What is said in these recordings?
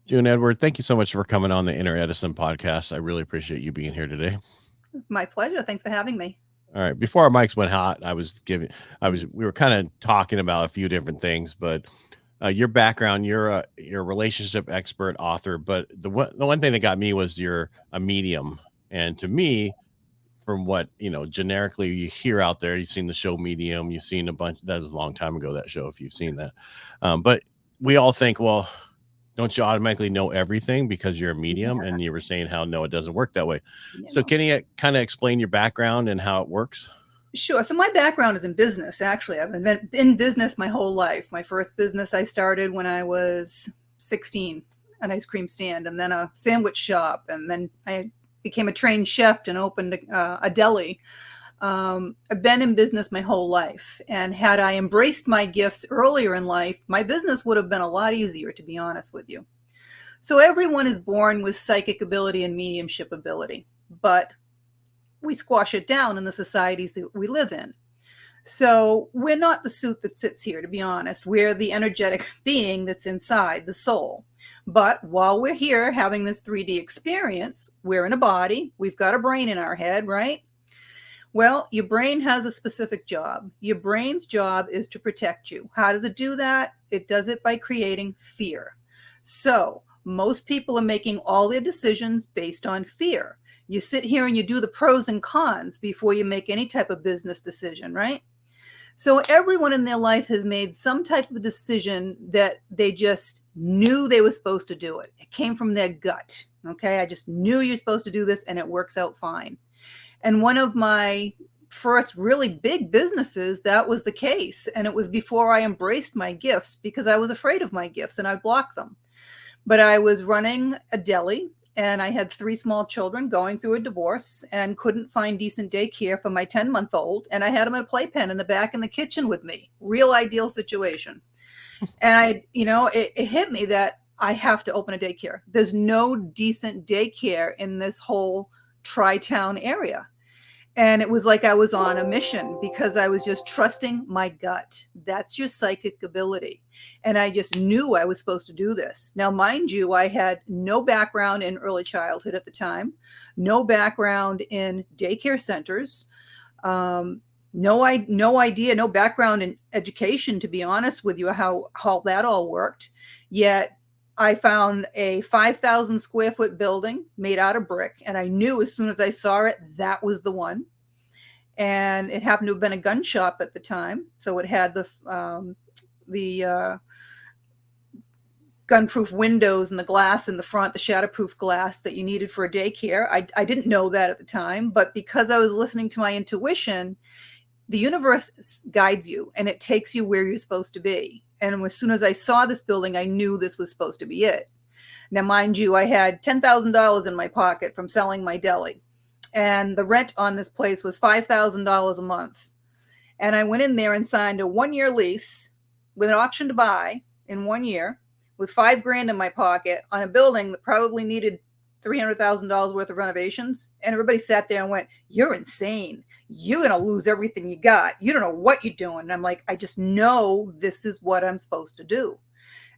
June Edward, thank you so much for coming on the Inner Edison podcast. I really appreciate you being here today. My pleasure. Thanks for having me. All right. Before our mics went hot, we were kind of talking about a few different things, but your background, you're a relationship expert, author, but the one thing that got me was you're a medium, and to me, from what generically you hear out there, you've seen the show Medium, you've seen a bunch. That was a long time ago, that show, if you've seen that, but we all think, well, don't you automatically know everything because you're a medium? Yeah. And you were saying how no, it doesn't work that way. So No. can you kind of explain your background and how it works? Sure. So my background is in business, actually. I've been in business my whole life. My first business I started when I was 16, an ice cream stand, and then a sandwich shop. And then I became a trained chef and opened a deli. I've been in business my whole life. And had I embraced my gifts earlier in life, my business would have been a lot easier, to be honest with you. So everyone is born with psychic ability and mediumship ability, but we squash it down in the societies that we live in. So we're not the suit that sits here, to be honest. We're the energetic being that's inside the soul. But while we're here having this 3D experience, we're in a body. We've got a brain in our head, right? Well, your brain has a specific job. Your brain's job is to protect you. How does it do that? It does it by creating fear. So most people are making all their decisions based on fear. You sit here and you do the pros and cons before you make any type of business decision, right? So everyone in their life has made some type of decision that they just knew they were supposed to do it. It came from their gut. Okay, I just knew you're supposed to do this and it works out fine. And one of my first really big businesses, that was the case. And it was before I embraced my gifts because I was afraid of my gifts and I blocked them. But I was running a deli. And I had 3 small children going through a divorce and couldn't find decent daycare for my 10-month-old. And I had him in a playpen in the back in the kitchen with me. Real ideal situation. And it hit me that I have to open a daycare. There's no decent daycare in this whole Tri-Town area. And it was like I was on a mission because I was just trusting my gut. That's your psychic ability. And I just knew I was supposed to do this. Now, mind you, I had no background in early childhood at the time, no background in daycare centers, no idea, no background in education, to be honest with you, how that all worked. Yet I found a 5,000 square foot building made out of brick. And I knew as soon as I saw it, that was the one. And it happened to have been a gun shop at the time. So it had the gunproof windows and the glass in the front, the shatterproof glass that you needed for a daycare. I didn't know that at the time, but because I was listening to my intuition, the universe guides you and it takes you where you're supposed to be. And as soon as I saw this building, I knew this was supposed to be it. Now, mind you, I had $10,000 in my pocket from selling my deli. And the rent on this place was $5,000 a month. And I went in there and signed a 1-year lease with an option to buy in 1 year with $5,000 in my pocket on a building that probably needed $300,000 worth of renovations. And everybody sat there and went, "You're insane. You're going to lose everything you got. You don't know what you're doing." And I'm like, I just know this is what I'm supposed to do.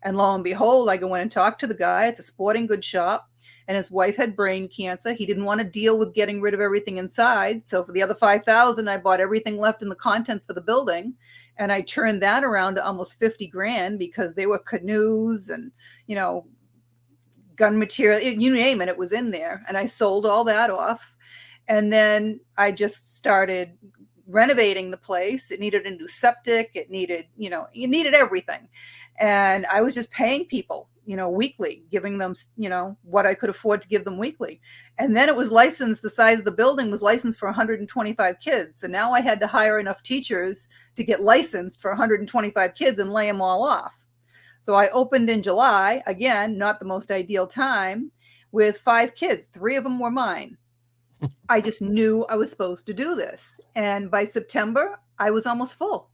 And lo and behold, I go in and talk to the guy. It's a sporting goods shop. And his wife had brain cancer. He didn't want to deal with getting rid of everything inside. So for the other $5,000, I bought everything left in the contents for the building. And I turned that around to almost $50,000 because they were canoes and, gun material, you name it, it was in there. And I sold all that off. And then I just started renovating the place. It needed a new septic. It needed, you needed everything. And I was just paying people, weekly, giving them, what I could afford to give them weekly. And then it was licensed. The size of the building was licensed for 125 kids. So now I had to hire enough teachers to get licensed for 125 kids and lay them all off. So I opened in July, again, not the most ideal time, with 5 kids. 3 of them were mine. I just knew I was supposed to do this. And by September, I was almost full.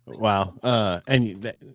Wow.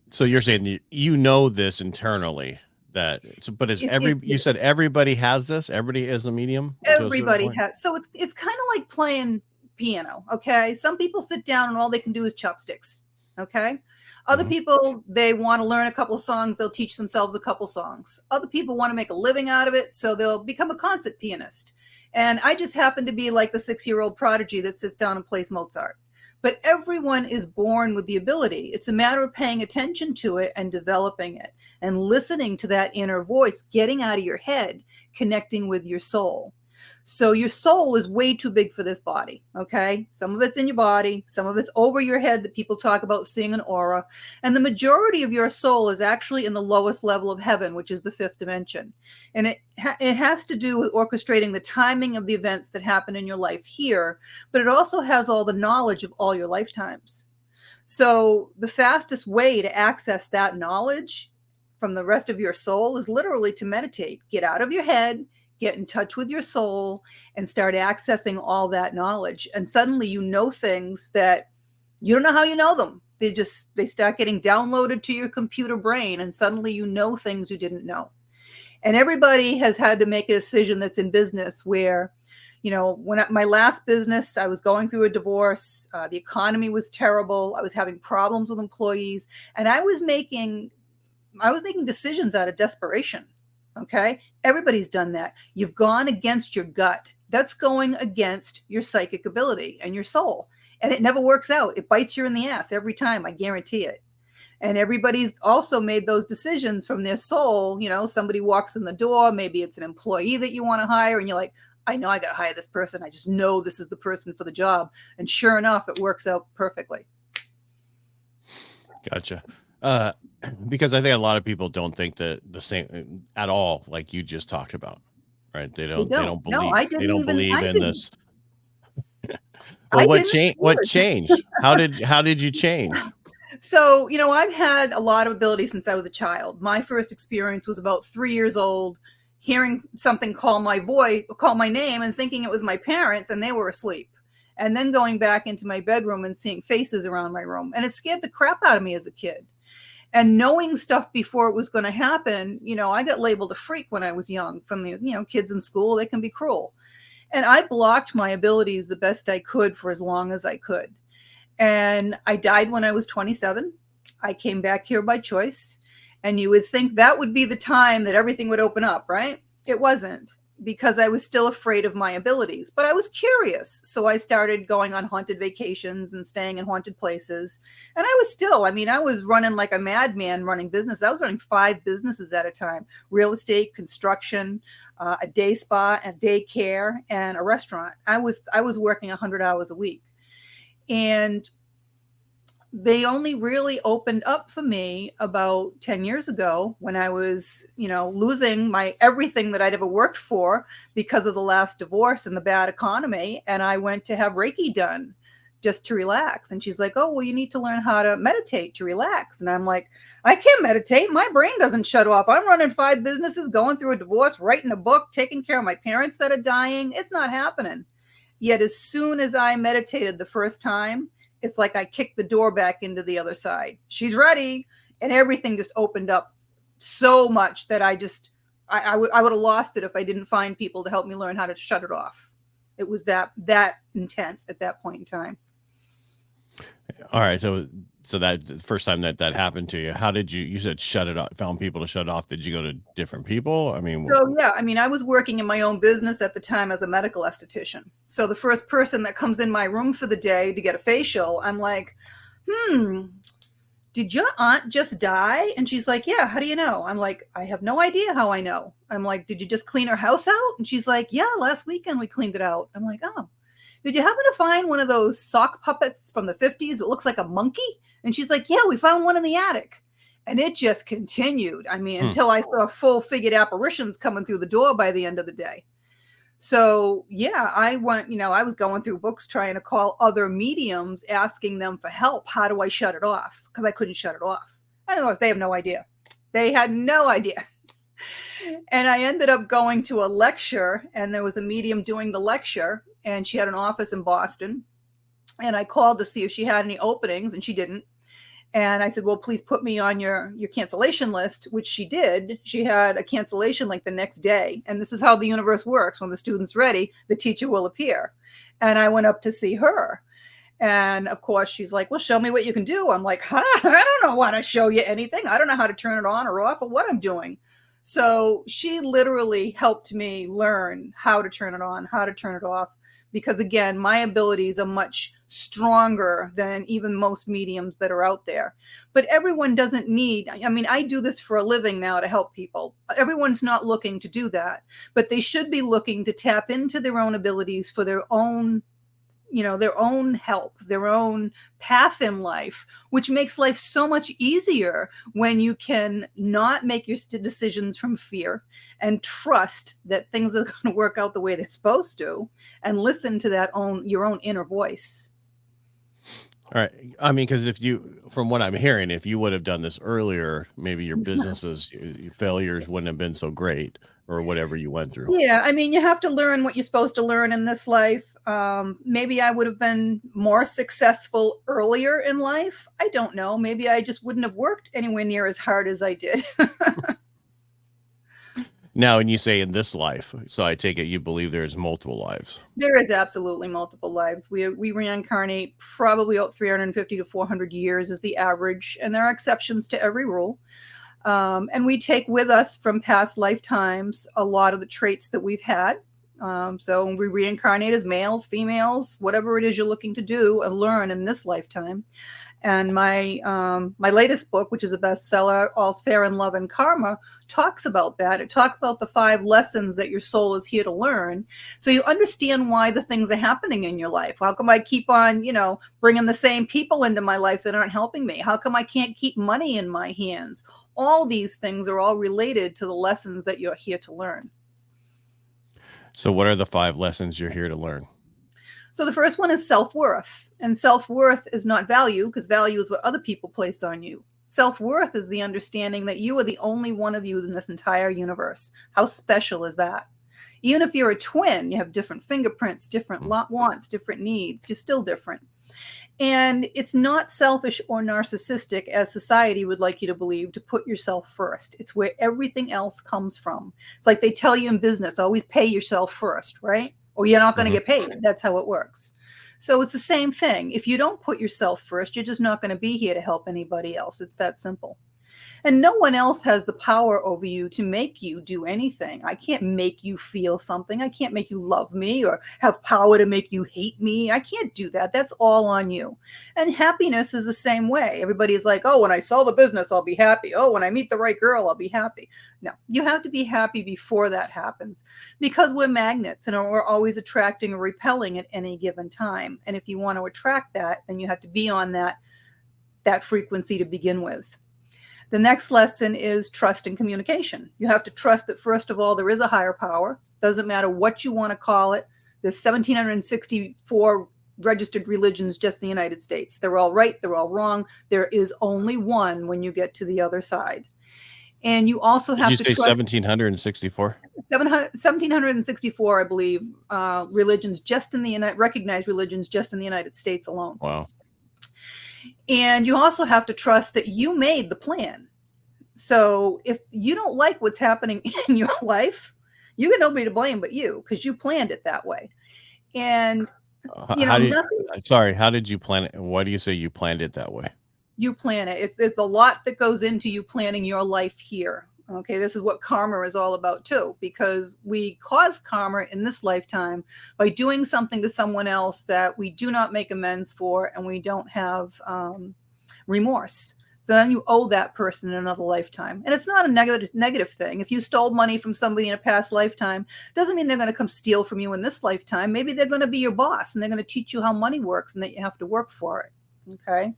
So you're saying this internally, you said everybody has this? Everybody is a medium? Everybody has. So it's kind of like playing piano. Okay. Some people sit down and all they can do is chopsticks. Okay. Other Mhm. people, they want to learn a couple songs. They'll teach themselves a couple songs. Other people want to make a living out of it. So they'll become a concert pianist. And I just happen to be like the 6-year-old prodigy that sits down and plays Mozart. But everyone is born with the ability. It's a matter of paying attention to it and developing it and listening to that inner voice, getting out of your head, connecting with your soul. So your soul is way too big for this body, okay? Some of it's in your body, some of it's over your head that people talk about seeing an aura, and the majority of your soul is actually in the lowest level of heaven, which is the 5th dimension. And it has to do with orchestrating the timing of the events that happen in your life here, but it also has all the knowledge of all your lifetimes. So the fastest way to access that knowledge from the rest of your soul is literally to meditate. Get out of your head, get in touch with your soul, and start accessing all that knowledge. And suddenly you know things that you don't know how you know them. They start getting downloaded to your computer brain, and suddenly you know things you didn't know. And everybody has had to make a decision that's in business where, when my last business, I was going through a divorce. The economy was terrible. I was having problems with employees, and I was making decisions out of desperation. Okay. Everybody's done that. You've gone against your gut. That's going against your psychic ability and your soul. And it never works out. It bites you in the ass every time. I guarantee it. And everybody's also made those decisions from their soul. Somebody walks in the door. Maybe it's an employee that you want to hire. And you're like, I know I got to hire this person. I just know this is the person for the job. And sure enough, it works out perfectly. Gotcha. Because I think a lot of people don't think that the same at all, like you just talked about, right? They don't believe. No, I didn't they don't even, believe I in didn't, this. Well, what changed? How did you change? So, I've had a lot of ability since I was a child. My first experience was about 3 years old, hearing something call my name and thinking it was my parents, and they were asleep. And then going back into my bedroom and seeing faces around my room. And it scared the crap out of me as a kid. And knowing stuff before it was going to happen, I got labeled a freak when I was young from the, kids in school. They can be cruel. And I blocked my abilities the best I could for as long as I could. And I died when I was 27. I came back here by choice. And you would think that would be the time that everything would open up, right? It wasn't, because I was still afraid of my abilities, but I was curious. So I started going on haunted vacations and staying in haunted places. And I was running like a madman running business. I was running 5 businesses at a time: real estate, construction, a day spa, a daycare, and a restaurant. I was working 100 hours a week. And they only really opened up for me about 10 years ago when I was, losing my everything that I'd ever worked for because of the last divorce and the bad economy. And I went to have Reiki done just to relax. And she's like, oh, well, you need to learn how to meditate to relax. And I'm like, I can't meditate. My brain doesn't shut off. I'm running 5 businesses, going through a divorce, writing a book, taking care of my parents that are dying. It's not happening. Yet as soon as I meditated the first time, it's like I kicked the door back into the other side. She's ready. And everything just opened up so much that I would have lost it if I didn't find people to help me learn how to shut it off. It was that intense at that point in time. All right. So that the first time that happened to you, how did you said shut it off, found people to shut it off? Did you go to different people? I was working in my own business at the time as a medical esthetician. So the first person that comes in my room for the day to get a facial, I'm like, did your aunt just die? And she's like, yeah, how do you know? I'm like, I have no idea how I know. I'm like, did you just clean her house out? And she's like, yeah, last weekend we cleaned it out. I'm like, oh, did you happen to find one of those sock puppets from the 50s? It looks like a monkey. And she's like, yeah, we found one in the attic. And it just continued. Until I saw full figured apparitions coming through the door by the end of the day. So yeah, I was going through books trying to call other mediums, asking them for help. How do I shut it off? Because I couldn't shut it off. I don't know if they have no idea. They had no idea. And I ended up going to a lecture, and there was a medium doing the lecture, and she had an office in Boston. And I called to see if she had any openings, and she didn't. And I said, well, please put me on your cancellation list, which she did. She had a cancellation like the next day. And this is how the universe works. When the student's ready, the teacher will appear. And I went up to see her. And of course, she's like, well, show me what you can do. I'm like, I don't know how to show you anything. I don't know how to turn it on or off or what I'm doing. So she literally helped me learn how to turn it on, how to turn it off. Because again, my abilities are much stronger than even most mediums that are out there. But everyone doesn't need, I mean, I do this for a living now to help people. Everyone's not looking to do that, but they should be looking to tap into their own abilities for their own, their own help, their own path in life, which makes life so much easier when you can not make your decisions from fear and trust that things are going to work out the way they're supposed to, and listen to your own inner voice. All right. I mean, because from what I'm hearing, if you would have done this earlier, maybe your business's failures wouldn't have been so great, or whatever you went through. Yeah, I mean, you have to learn what you're supposed to learn in this life. Maybe I would have been more successful earlier in life. I don't know. Maybe I just wouldn't have worked anywhere near as hard as I did. Now, and you say in this life, so I take it you believe there's multiple lives. There is absolutely multiple lives. We reincarnate probably about 350 to 400 years is the average, and there are exceptions to every rule. And we take with us from past lifetimes a lot of the traits that we've had. So we reincarnate as males, females, whatever it is you're looking to do and learn in this lifetime. And my latest book, which is a bestseller, All's Fair in Love and Karma, talks about that. It talks about the 5 lessons that your soul is here to learn. So you understand why the things are happening in your life. How come I keep on, bringing the same people into my life that aren't helping me? How come I can't keep money in my hands? All these things are all related to the lessons that you're here to learn. So what are the 5 lessons you're here to learn? So the first one is self-worth. And self-worth is not value, because value is what other people place on you. Self-worth is the understanding that you are the only one of you in this entire universe. How special is that? Even if you're a twin, you have different fingerprints, different wants, different needs. You're still different. And it's not selfish or narcissistic, as society would like you to believe, to put yourself first. It's where everything else comes from. It's like they tell you in business, always pay yourself first, right? Or you're not going to get paid. That's how it works. So it's the same thing. If you don't put yourself first, you're just not going to be here to help anybody else. It's that simple. And no one else has the power over you to make you do anything. I can't make you feel something. I can't make you love me or have power to make you hate me. I can't do that. That's all on you. And happiness is the same way. Everybody is like, oh, when I sell the business, I'll be happy. Oh, when I meet the right girl, I'll be happy. No, you have to be happy before that happens, because we're magnets and we're always attracting or repelling at any given time. And if you want to attract that, then you have to be on that frequency to begin with. The next lesson is trust and communication. You have to trust that, first of all, there is a higher power. Doesn't matter what you want to call it. There's 1,764 registered religions just in the United States. They're all right. They're all wrong. There is only one when you get to the other side. And you also have to trust. Did you say 1,764? 1,764, I believe, religions just in the recognized religions just in the United States alone. Wow. And you also have to trust that you made the plan. So if you don't like what's happening in your life, you got nobody to blame but you, because you planned it that way. And how did you plan it? Why do you say you planned it that way? You plan it. It's a lot that goes into you planning your life here. Okay, this is what karma is all about too, because we cause karma in this lifetime by doing something to someone else that we do not make amends for, and we don't have remorse. So then you owe that person in another lifetime. And it's not a negative thing. If you stole money from somebody in a past lifetime, doesn't mean they're going to come steal from you in this lifetime. Maybe they're going to be your boss and they're going to teach you how money works and that you have to work for it. Okay.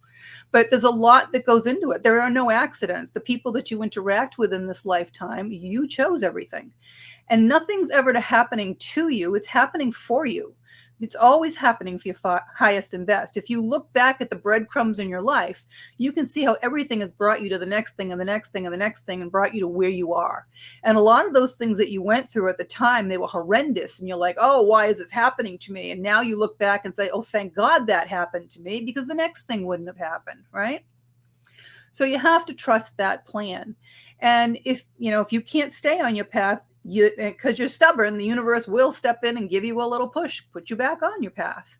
But there's a lot that goes into it. There are no accidents. The people that you interact with in this lifetime, you chose everything. And nothing's ever happening to you. It's happening for you. It's always happening for your highest and best. If you look back at the breadcrumbs in your life, you can see how everything has brought you to the next thing and the next thing and the next thing and brought you to where you are. And a lot of those things that you went through at the time, they were horrendous. And you're like, oh, why is this happening to me? And now you look back and say, oh, thank God that happened to me, because the next thing wouldn't have happened, right? So you have to trust that plan. And if you can't stay on your path, because you're stubborn, the universe will step in and give you a little push, put you back on your path.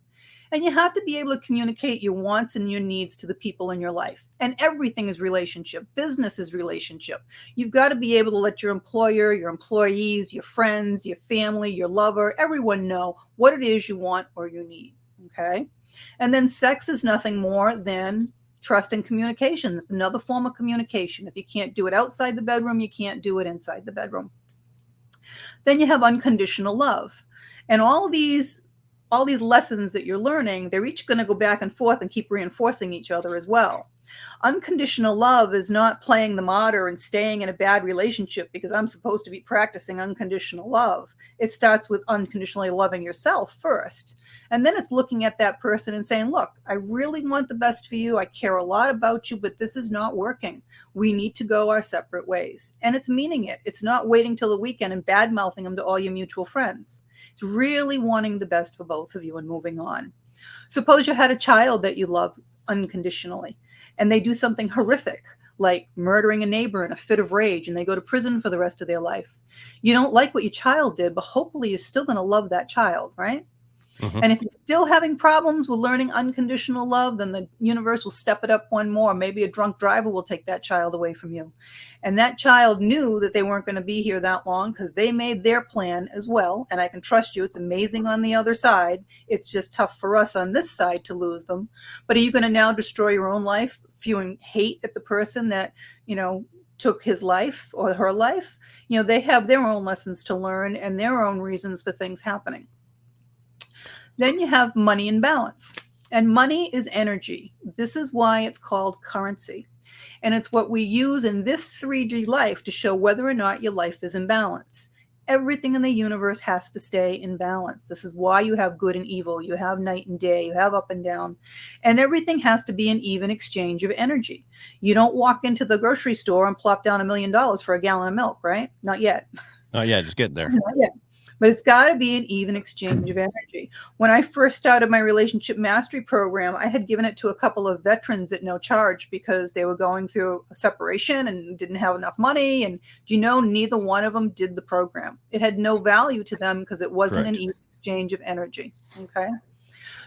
And you have to be able to communicate your wants and your needs to the people in your life. And everything is relationship. Business is relationship. You've got to be able to let your employer, your employees, your friends, your family, your lover, everyone know what it is you want or you need. Okay. And then sex is nothing more than trust and communication. It's another form of communication. If you can't do it outside the bedroom, you can't do it inside the bedroom. Then you have unconditional love. And all these lessons that you're learning, they're each going to go back and forth and keep reinforcing each other as well. Unconditional love is not playing the martyr and staying in a bad relationship because I'm supposed to be practicing unconditional love. It starts with unconditionally loving yourself first. And then it's looking at that person and saying, look, I really want the best for you. I care a lot about you, but this is not working. We need to go our separate ways. And it's meaning it. It's not waiting till the weekend and bad mouthing them to all your mutual friends. It's really wanting the best for both of you and moving on. Suppose you had a child that you love unconditionally and they do something horrific, like murdering a neighbor in a fit of rage, and they go to prison for the rest of their life. You don't like what your child did, but hopefully you're still going to love that child, right? Mm-hmm. And if you're still having problems with learning unconditional love, then the universe will step it up one more. Maybe a drunk driver will take that child away from you. And that child knew that they weren't going to be here that long because they made their plan as well. And I can trust you. It's amazing on the other side. It's just tough for us on this side to lose them. But are you going to now destroy your own life, feeling hate at the person that, took his life or her life? They have their own lessons to learn and their own reasons for things happening. Then you have money and balance. And money is energy. This is why it's called currency. And it's what we use in this 3D life to show whether or not your life is in balance. Everything in the universe has to stay in balance. This is why you have good and evil. You have night and day. You have up and down. And everything has to be an even exchange of energy. You don't walk into the grocery store and plop down $1 million for a gallon of milk, right? Not yet. Not yet. Just getting there. Not yet. But it's got to be an even exchange of energy. When I first started my relationship mastery program, I had given it to a couple of veterans at no charge because they were going through a separation and didn't have enough money. And neither one of them did the program. It had no value to them because it wasn't an even exchange of energy. Okay.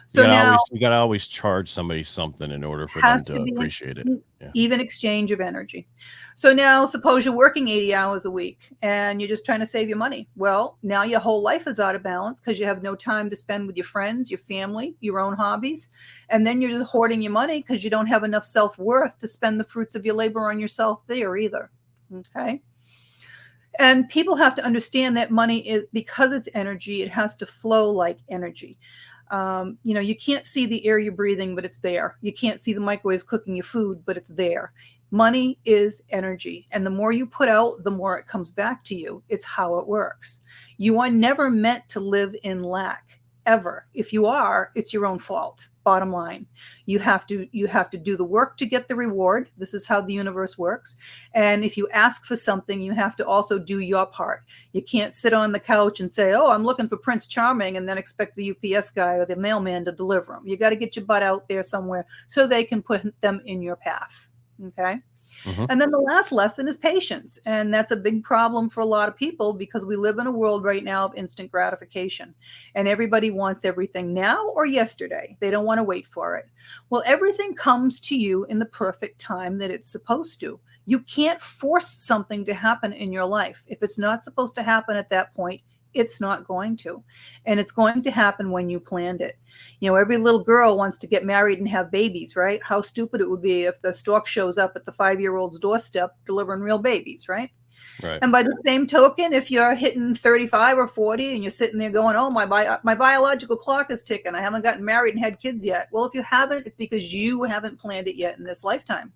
So you got to always charge somebody something in order for them to appreciate it. Yeah. Even exchange of energy. So now suppose you're working 80 hours a week and you're just trying to save your money. Well, now your whole life is out of balance because you have no time to spend with your friends, your family, your own hobbies. And then you're just hoarding your money because you don't have enough self-worth to spend the fruits of your labor on yourself there either. Okay. And people have to understand that money is, because it's energy, it has to flow like energy. You can't see the air you're breathing, but it's there. You can't see the microwaves cooking your food, but it's there. Money is energy. And the more you put out, the more it comes back to you. It's how it works. You are never meant to live in lack, ever. If you are, it's your own fault. Bottom line, you have to do the work to get the reward. This is how the universe works. And if you ask for something, you have to also do your part. You can't sit on the couch and say, oh, I'm looking for Prince Charming, and then expect the UPS guy or the mailman to deliver them. You got to get your butt out there somewhere so they can put them in your path. Okay. Mm-hmm. And then the last lesson is patience. And that's a big problem for a lot of people because we live in a world right now of instant gratification. And everybody wants everything now or yesterday. They don't want to wait for it. Well, everything comes to you in the perfect time that it's supposed to. You can't force something to happen in your life. If it's not supposed to happen at that point, it's not going to. And it's going to happen when you planned it. Every little girl wants to get married and have babies, right? How stupid it would be if the stork shows up at the 5-year-old's doorstep delivering real babies, right? Right. And by the same token, if you're hitting 35 or 40 and you're sitting there going, oh, my biological clock is ticking. I haven't gotten married and had kids yet. Well, if you haven't, it's because you haven't planned it yet in this lifetime.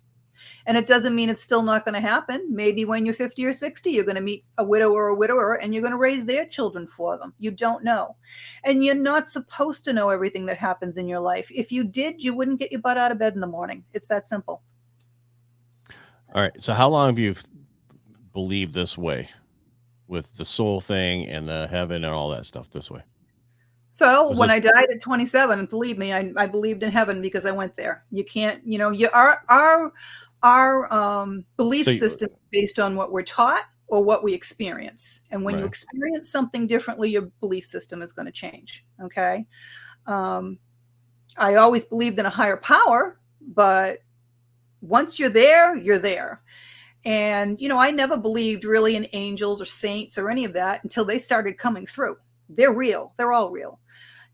And it doesn't mean it's still not going to happen. Maybe when you're 50 or 60, you're going to meet a widow or a widower and you're going to raise their children for them. You don't know. And you're not supposed to know everything that happens in your life. If you did, you wouldn't get your butt out of bed in the morning. It's that simple. All right. So how long have you believed this way with the soul thing and the heaven and all that stuff this way? So I died at 27, believe me, I believed in heaven because I went there. You can't, our belief system is based on what we're taught or what we experience. And when you experience something differently, your belief system is going to change. Okay. I always believed in a higher power, but once you're there, you're there. And, I never believed really in angels or saints or any of that until they started coming through. They're real. They're all real.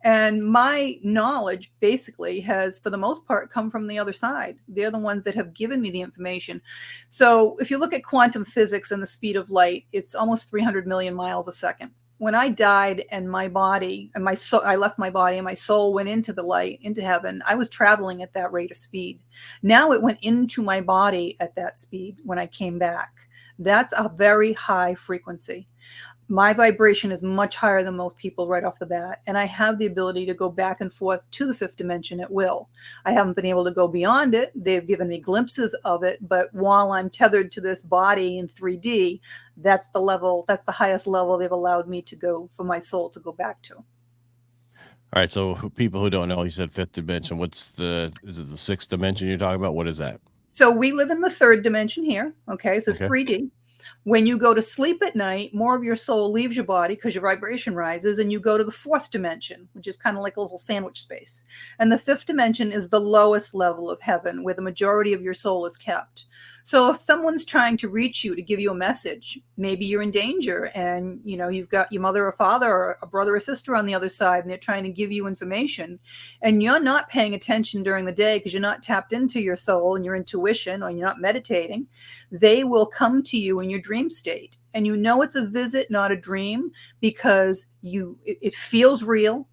And my knowledge basically has, for the most part, come from the other side. They're the ones that have given me the information. So if you look at quantum physics and the speed of light, it's almost 300 million miles a second. When I died and my body and my soul, I left my body and my soul went into the light, into heaven, I was traveling at that rate of speed. Now it went into my body at that speed when I came back. That's a very high frequency. My vibration is much higher than most people right off the bat. And I have the ability to go back and forth to the fifth dimension at will. I haven't been able to go beyond it. They've given me glimpses of it. But while I'm tethered to this body in 3D, that's the level, that's the highest level they've allowed me to go for my soul to go back to. All right. So people who don't know, you said fifth dimension. Is it the sixth dimension you're talking about? What is that? So we live in the third dimension here. Okay. So it's 3D. When you go to sleep at night, more of your soul leaves your body because your vibration rises, and you go to the fourth dimension, which is kind of like a little sandwich space. And the fifth dimension is the lowest level of heaven, where the majority of your soul is kept. So if someone's trying to reach you to give you a message, maybe you're in danger and you've got your mother or father or a brother or sister on the other side, and they're trying to give you information, and you're not paying attention during the day because you're not tapped into your soul and your intuition, or you're not meditating, they will come to you in your dream state. And it's a visit, not a dream, because it feels real.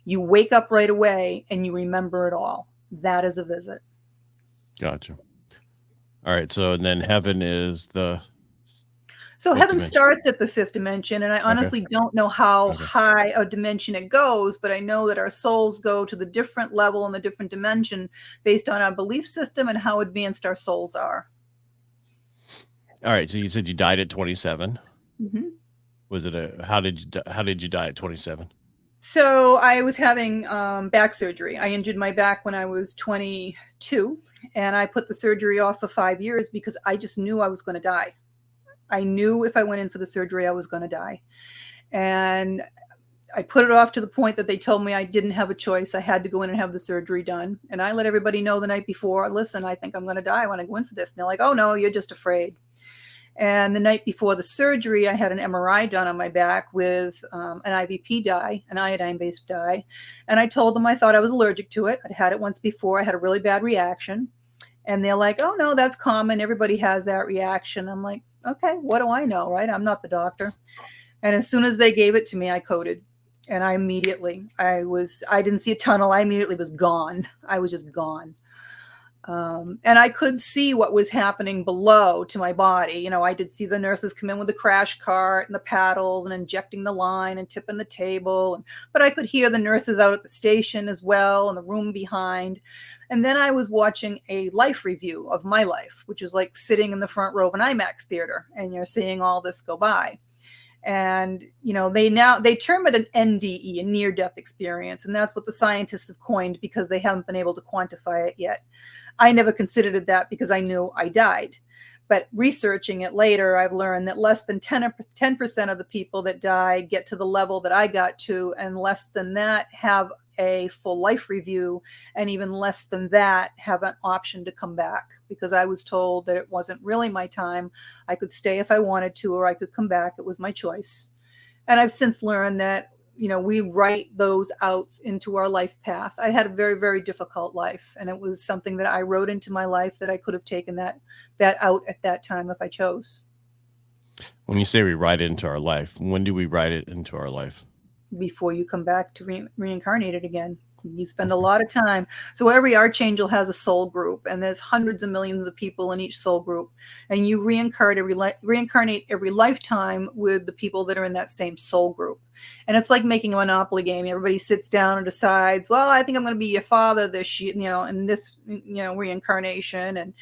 You wake up right away and you remember it all. That is a visit. Gotcha. All right. So then heaven is the... So heaven starts at the fifth dimension, and I honestly don't know how high a dimension it goes, but I know that our souls go to the different level and the different dimension based on our belief system and how advanced our souls are. All right. So you said you died at 27. Mm-hmm. Was it how did you die at 27? So I was having back surgery. I injured my back when I was 22, and I put the surgery off for 5 years because I just knew I was going to die. I knew if I went in for the surgery, I was going to die. And I put it off to the point that they told me I didn't have a choice. I had to go in and have the surgery done. And I let everybody know the night before, listen, I think I'm going to die when I go in for this. And they're like, oh, no, you're just afraid. And the night before the surgery, I had an MRI done on my back with an IVP dye, an iodine-based dye. And I told them I thought I was allergic to it. I'd had it once before. I had a really bad reaction. And they're like, oh, no, that's common. Everybody has that reaction. I'm like, okay, what do I know, right? I'm not the doctor. And as soon as they gave it to me, I coded. And I didn't see a tunnel. I immediately was gone. I was just gone. And I could see what was happening below to my body. I did see the nurses come in with the crash cart and the paddles and injecting the line and tipping the table. But I could hear the nurses out at the station as well, in the room behind. And then I was watching a life review of my life, which is like sitting in the front row of an IMAX theater, and you're seeing all this go by. And, they term it an NDE, a near-death experience. And that's what the scientists have coined because they haven't been able to quantify it yet. I never considered it that because I knew I died. But researching it later, I've learned that less than 10% of the people that die get to the level that I got to, and less than that have a full life review, and even less than that have an option to come back, because I was told that it wasn't really my time. I could stay if I wanted to, or I could come back. It was my choice. And I've since learned that, we write those outs into our life path. I had a very, very difficult life, and it was something that I wrote into my life that I could have taken that out at that time if I chose. When you say we write it into our life, when do we write it into our life? Before you come back to reincarnate it again. You spend a lot of time. So every archangel has a soul group, and there's hundreds of millions of people in each soul group. And you reincarnate every lifetime with the people that are in that same soul group. And it's like making a Monopoly game. Everybody sits down and decides, well, I think I'm going to be your father this year, in this, reincarnation. And,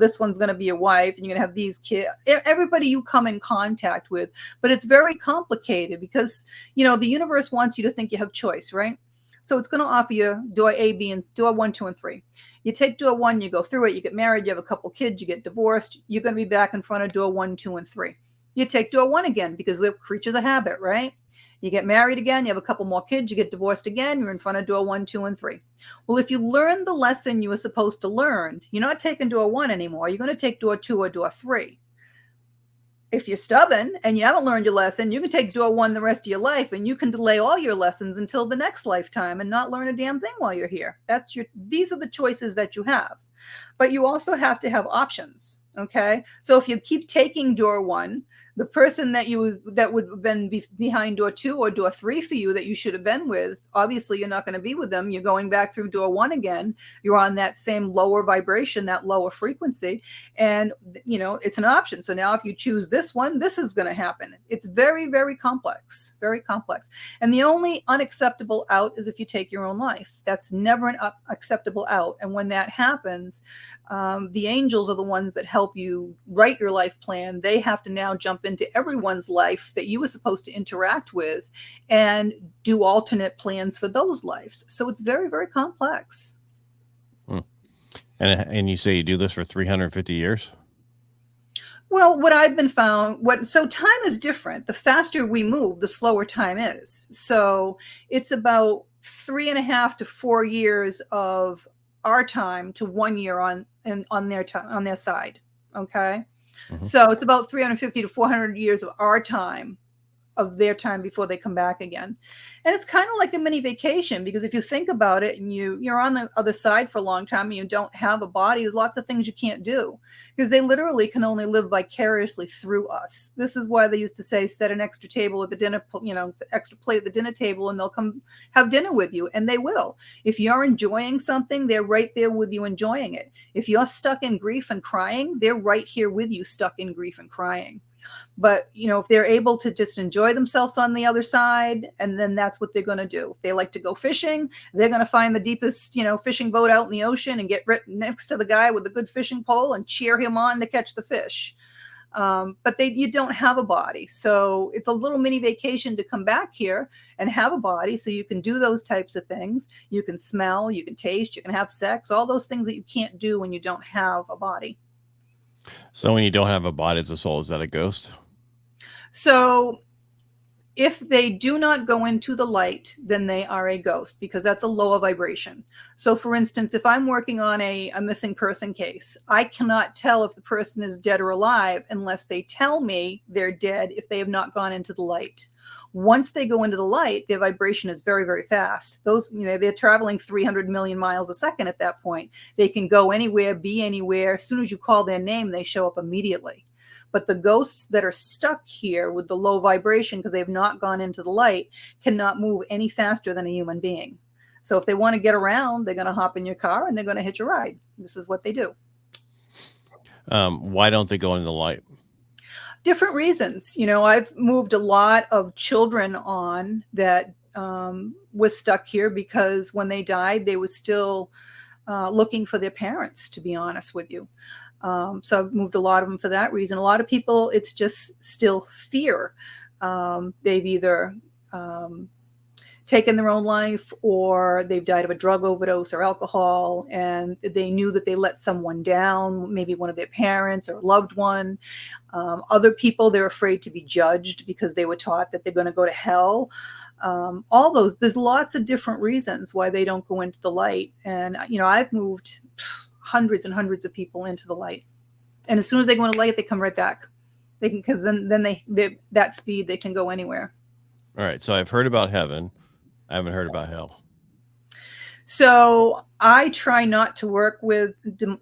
this one's going to be your wife, and you're going to have these kids. Everybody you come in contact with. But it's very complicated because, the universe wants you to think you have choice, right? So it's going to offer you door A, B, and door 1, 2, and 3. You take door 1, you go through it, you get married, you have a couple kids, you get divorced. You're going to be back in front of door 1, 2, and 3. You take door 1 again because we're creatures of habit, right? You get married again, you have a couple more kids, you get divorced again, you're in front of door 1, 2, and 3. Well, if you learn the lesson you were supposed to learn, you're not taking door 1 anymore. You're going to take door 2 or door 3. If you're stubborn and you haven't learned your lesson, you can take door 1 the rest of your life, and you can delay all your lessons until the next lifetime and not learn a damn thing while you're here. These are the choices that you have. But you also have to have options. Okay. So if you keep taking door 1, the person that would have been behind door 2 or door 3 for you that you should have been with, obviously you're not going to be with them. You're going back through door 1 again. You're on that same lower vibration, that lower frequency. And, it's an option. So now if you choose this one, this is going to happen. It's very, very complex, very complex. And the only unacceptable out is if you take your own life. That's never an acceptable out. And when that happens, the angels are the ones that help you write your life plan. They have to now jump into everyone's life that you were supposed to interact with and do alternate plans for those lives. So it's very, very complex. And you say you do this for 350 years? Well, what I've been found, so time is different. The faster we move, the slower time is. So it's about 3.5 to 4 years of our time to 1 year on their time, on their side. Okay. Mm-hmm. So it's about 350 to 400 years of our time, of their time before they come back again. And it's kind of like a mini vacation, because if you think about it and you're on the other side for a long time and you don't have a body, there's lots of things you can't do, because they literally can only live vicariously through us. This is why they used to say, set an extra table at the dinner, extra plate at the dinner table, and they'll come have dinner with you. And they will. If you're enjoying something, they're right there with you enjoying it. If you're stuck in grief and crying, they're right here with you, stuck in grief and crying. But, if they're able to just enjoy themselves on the other side, and then that's what they're going to do. If they like to go fishing, they're going to find the deepest, fishing boat out in the ocean and get right next to the guy with the good fishing pole and cheer him on to catch the fish. But you don't have a body. So it's a little mini vacation to come back here and have a body so you can do those types of things. You can smell, you can taste, you can have sex, all those things that you can't do when you don't have a body. So when you don't have a body as a soul, is that a ghost? So if they do not go into the light, then they are a ghost, because that's a lower vibration. So for instance, if I'm working on a missing person case, I cannot tell if the person is dead or alive unless they tell me they're dead if they have not gone into the light. Once they go into the light, their vibration is very, very fast. Those, they're traveling 300 million miles a second at that point. They can go anywhere, be anywhere. As soon as you call their name, they show up immediately. But the ghosts that are stuck here with the low vibration, because they have not gone into the light, cannot move any faster than a human being. So if they want to get around, they're going to hop in your car and they're going to hitch a ride. This is what they do. Why don't they go into the light? Different reasons. I've moved a lot of children on that was stuck here because when they died, they were still looking for their parents, to be honest with you. So I've moved a lot of them for that reason. A lot of people, it's just still fear. They've either taken their own life, or they've died of a drug overdose or alcohol, and they knew that they let someone down, maybe one of their parents or a loved one. Other people, they're afraid to be judged because they were taught that they're going to go to hell. All those, there's lots of different reasons why they don't go into the light. And, I've moved hundreds and hundreds of people into the light. And as soon as they go into the light, they come right back. They can, because then they that speed, they can go anywhere. All right. So I've heard about heaven. I haven't heard about hell. So I try not to work with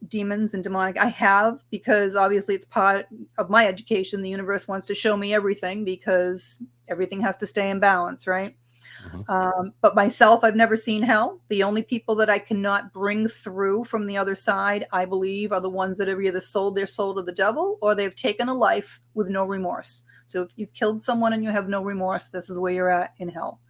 demons and demonic. I have, because obviously it's part of my education. The universe wants to show me everything, because everything has to stay in balance, right? Mm-hmm. But myself, I've never seen hell. The only people that I cannot bring through from the other side, I believe, are the ones that have either sold their soul to the devil, or they've taken a life with no remorse. So if you've killed someone and you have no remorse, this is where you're at in hell.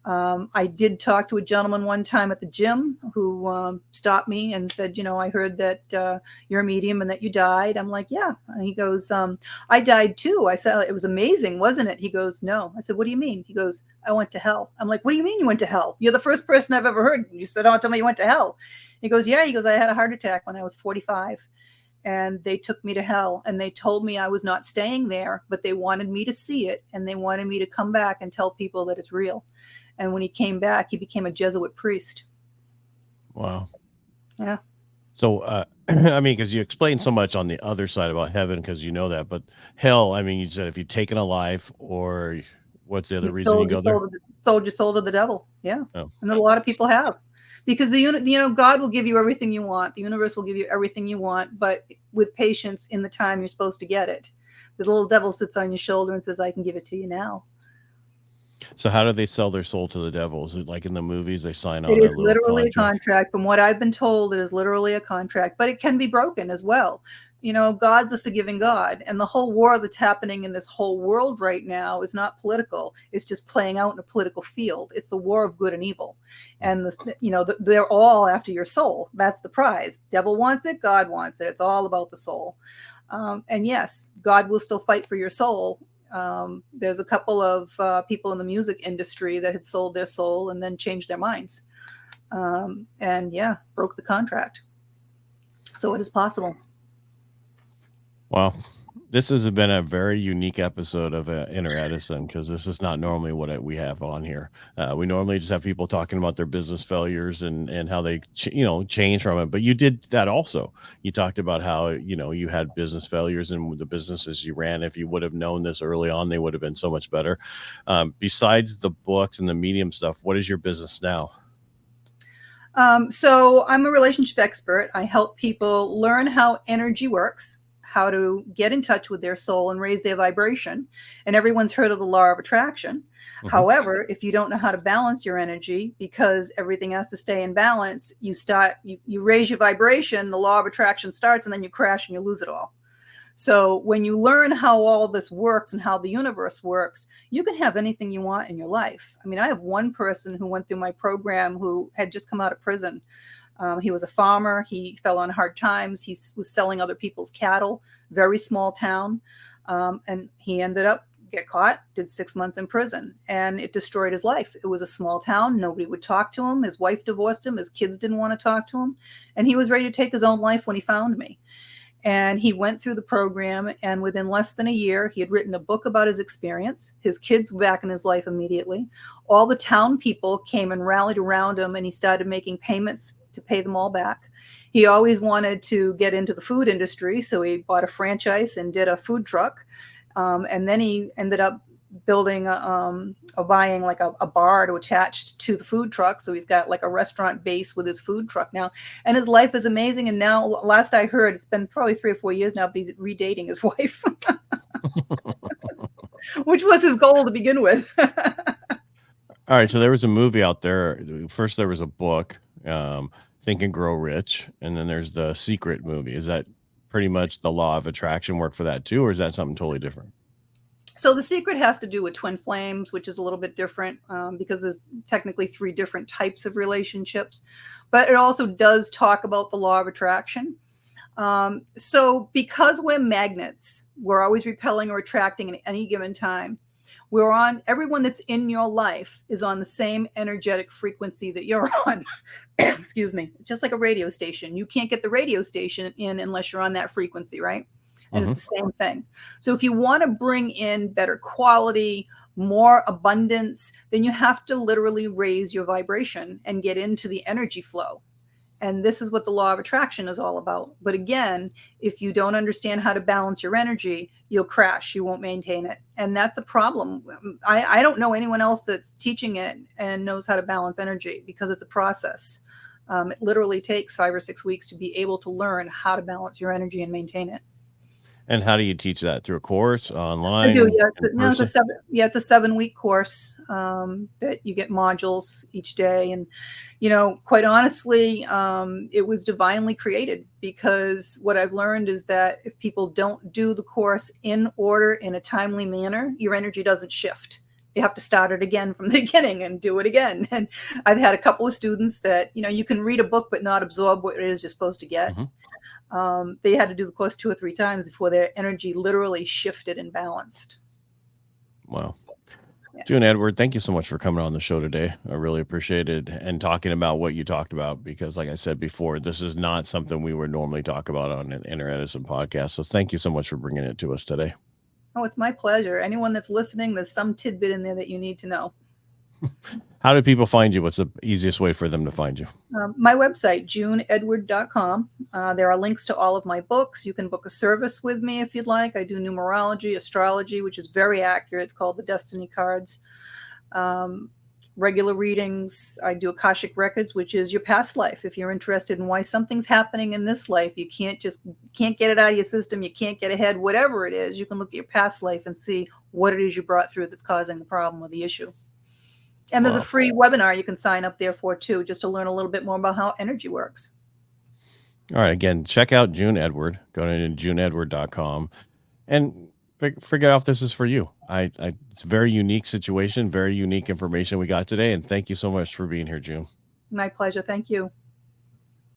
I did talk to a gentleman one time at the gym who stopped me and said, I heard that you're a medium and that you died. I'm like, yeah. And he goes, I died too. I said, it was amazing, wasn't it? He goes, no. I said, what do you mean? He goes, I went to hell. I'm like, what do you mean you went to hell? You're the first person I've ever heard. You said, oh, tell me you went to hell. He goes, yeah. He goes, I had a heart attack when I was 45. and they took me to hell, and they told me I was not staying there, but they wanted me to see it, and they wanted me to come back and tell people that it's real. And when he came back, he became a Jesuit priest. Wow. Yeah. So, I mean, because you explained so much on the other side about heaven, because you know that, but hell, I mean, you said if you've taken a life, or what's the other reason you go there? Sold your soul to the devil. Yeah. Oh. And a lot of people have, because God will give you everything you want. The universe will give you everything you want, but with patience in the time you're supposed to get it. The little devil sits on your shoulder and says, I can give it to you now. So how do they sell their soul to the devil? Is it like in the movies, they sign on It a is little literally contract? a contract. From what I've been told, it is literally a contract, but it can be broken as well. God's a forgiving God, and the whole war that's happening in this whole world right now is not political. It's just playing out in a political field. It's the war of good and evil, and they're all after your soul. That's the prize. Devil wants it, God wants it. It's all about the soul. And yes, God will still fight for your soul. There's a couple of people in the music industry that had sold their soul and then changed their minds, and broke the contract. So it is possible. Wow. This has been a very unique episode of Inner Edison, because this is not normally what we have on here. We normally just have people talking about their business failures and how they change from it. But you did that also. You talked about how you had business failures, and the businesses you ran, if you would have known this early on, they would have been so much better. Besides the books and the medium stuff, what is your business now? So I'm a relationship expert. I help people learn how energy works, how to get in touch with their soul and raise their vibration. And everyone's heard of the law of attraction. Mm-hmm. However, if you don't know how to balance your energy, because everything has to stay in balance, you raise your vibration, the law of attraction starts, and then you crash and you lose it all. So when you learn how all this works and how the universe works, you can have anything you want in your life. I mean, I have one person who went through my program who had just come out of prison. He was a farmer. He fell on hard times. He was selling other people's cattle, very small town. And he ended up get caught, did 6 months in prison, and it destroyed his life. It was a small town. Nobody would talk to him. His wife divorced him. His kids didn't want to talk to him. And he was ready to take his own life when he found me. And he went through the program, and within less than a year, he had written a book about his experience. His kids were back in his life immediately. All the town people came and rallied around him, and he started making payments to pay them all back. He always wanted to get into the food industry, so he bought a franchise and did a food truck. And then he ended up building buying like a bar to attach to the food truck. So he's got like a restaurant base with his food truck now, and his life is amazing. And now, last I heard, it's been probably 3 or 4 years now, but he's redating his wife, which was his goal to begin with. All right. So there was a movie out there. First, there was a book, Think and Grow Rich. And then there's the Secret movie. Is that pretty much the law of attraction work for that too? Or is that something totally different? So The Secret has to do with twin flames, which is a little bit different because there's technically 3 different types of relationships, but it also does talk about the law of attraction. So because we're magnets, we're always repelling or attracting at any given time. Everyone that's in your life is on the same energetic frequency that you're on. Excuse me. It's just like a radio station. You can't get the radio station in unless you're on that frequency, right? And It's the same thing. So if you want to bring in better quality, more abundance, then you have to literally raise your vibration and get into the energy flow. And this is what the law of attraction is all about. But again, if you don't understand how to balance your energy, you'll crash. You won't maintain it. And that's a problem. I don't know anyone else that's teaching it and knows how to balance energy, because it's a process. It literally takes 5 or 6 weeks to be able to learn how to balance your energy and maintain it. And how do you teach that? Through a course, online? I do, yeah. It's a 7-week course that you get modules each day. And, quite honestly, it was divinely created, because what I've learned is that if people don't do the course in order, in a timely manner, your energy doesn't shift. You have to start it again from the beginning and do it again. And I've had a couple of students that, you can read a book but not absorb what it is you're supposed to get. Mm-hmm. They had to do the course 2 or 3 times before their energy literally shifted and balanced. Wow. June Edward, thank you so much for coming on the show today. I really appreciate it and talking about what you talked about, because like I said before, this is not something we would normally talk about on an Inner Edison podcast. So thank you so much for bringing it to us today. Oh, it's my pleasure. Anyone that's listening, there's some tidbit in there that you need to know. How do people find you? What's the easiest way for them to find you? My website, juneedward.com. There are links to all of my books. You can book a service with me if you'd like. I do numerology, astrology, which is very accurate. It's called the Destiny Cards. Regular readings. I do Akashic Records, which is your past life. If you're interested in why something's happening in this life, you can't get it out of your system. You can't get ahead, whatever it is. You can look at your past life and see what it is you brought through that's causing the problem or the issue. And there's a free webinar you can sign up there for too, just to learn a little bit more about how energy works. All right. Again, check out June Edward. Go to juneedward.com and figure out if this is for you. It's a very unique situation, very unique information we got today. And thank you so much for being here, June. My pleasure. Thank you.